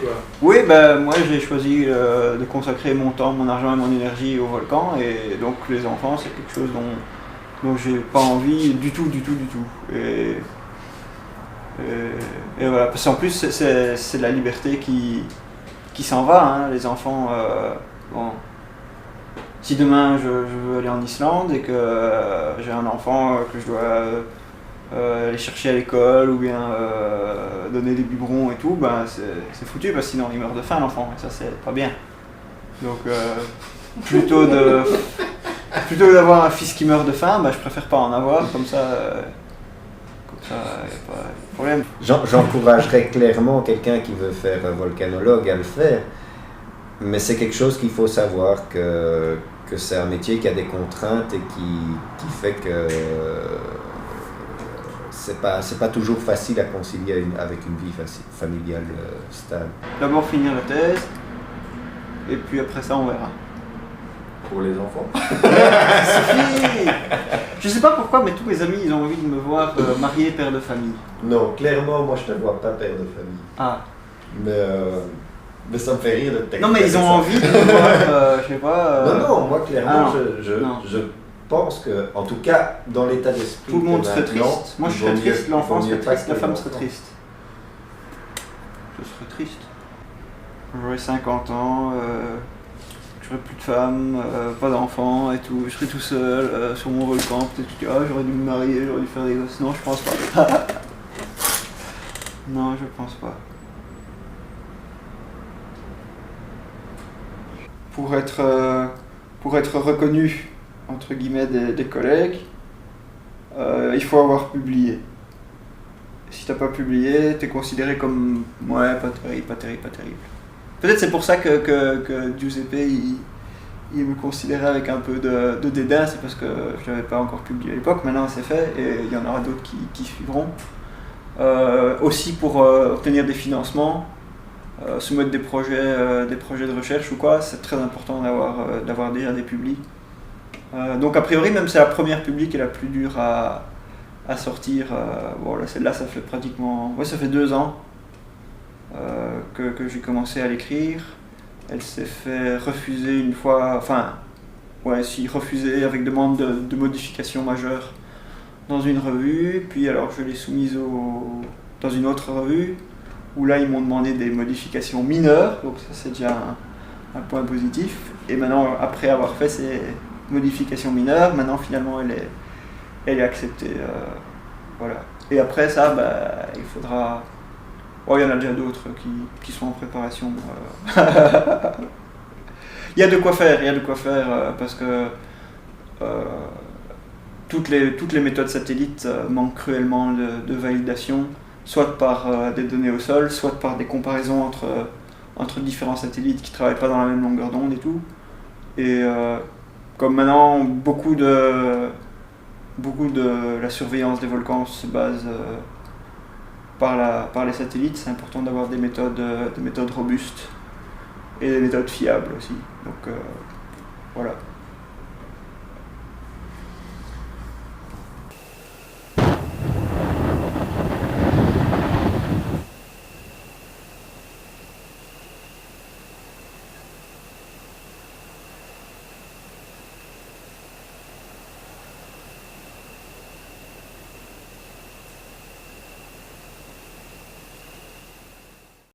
quoi. Oui, ben moi j'ai choisi de consacrer mon temps, mon argent et mon énergie au volcan, et donc les enfants c'est quelque chose dont j'ai pas envie du tout. Et voilà, parce qu'en plus c'est la liberté qui s'en va, hein, les enfants. Bon. Si demain je veux aller en Islande et que j'ai un enfant que je dois aller chercher à l'école ou bien donner des biberons et tout, ben c'est foutu parce que sinon il meurt de faim l'enfant, et ça c'est pas bien. Donc plutôt d'avoir un fils qui meurt de faim, ben, je préfère pas en avoir, comme ça y a pas de problème. J'encouragerais clairement quelqu'un qui veut faire volcanologue à le faire, mais c'est quelque chose qu'il faut savoir que c'est un métier qui a des contraintes et qui fait que c'est pas toujours facile à concilier avec une vie familiale stable. D'abord finir la thèse, et puis après ça on verra. Pour les enfants. Je sais pas pourquoi, mais tous mes amis ils ont envie de me voir marié, père de famille. Non, clairement, moi je te vois pas père de famille. Ah. Mais ça me fait rire de te. Non, mais ils ont envie de me voir, je sais pas. Non, moi clairement, non. je pense que, en tout cas, dans l'état d'esprit. Tout le monde serait triste. Moi je serais triste, l'enfant serait triste, la femme serait triste. Je serais triste. J'aurais 50 ans. J'aurais plus de femme, pas d'enfants et tout, je serais tout seul sur mon volcan, peut-être que j'aurais dû me marier, j'aurais dû faire des gosses. Non, je pense pas. Non, je pense pas. Pour être reconnu, entre guillemets, des collègues, il faut avoir publié. Si t'as pas publié, t'es considéré comme ouais, pas terrible. Peut-être c'est pour ça que Giuseppe il me considérait avec un peu de dédain, c'est parce que je n'avais pas encore publié à l'époque, maintenant c'est fait et il y en aura d'autres qui suivront. Aussi pour obtenir des financements, soumettre des projets de recherche ou quoi, c'est très important d'avoir déjà des publics. Donc a priori même c'est la première publique et la plus dure à sortir. Bon là celle-là ça fait pratiquement, ouais ça fait 2 ans. Que j'ai commencé à l'écrire. Elle s'est fait refuser une fois, refusée avec demande de modification majeure dans une revue, puis alors je l'ai soumise dans une autre revue, où là ils m'ont demandé des modifications mineures, donc ça c'est déjà un point positif, et maintenant après avoir fait ces modifications mineures, maintenant finalement elle est acceptée, voilà. Et après ça, il faudra... Oh, il y en a déjà d'autres qui sont en préparation. Il y a de quoi faire, parce que toutes les méthodes satellites manquent cruellement de validation, soit par des données au sol, soit par des comparaisons entre différents satellites qui ne travaillent pas dans la même longueur d'onde et tout. Et comme maintenant, beaucoup de la surveillance des volcans se base... par les satellites, c'est important d'avoir des méthodes robustes et des méthodes fiables aussi. Donc voilà.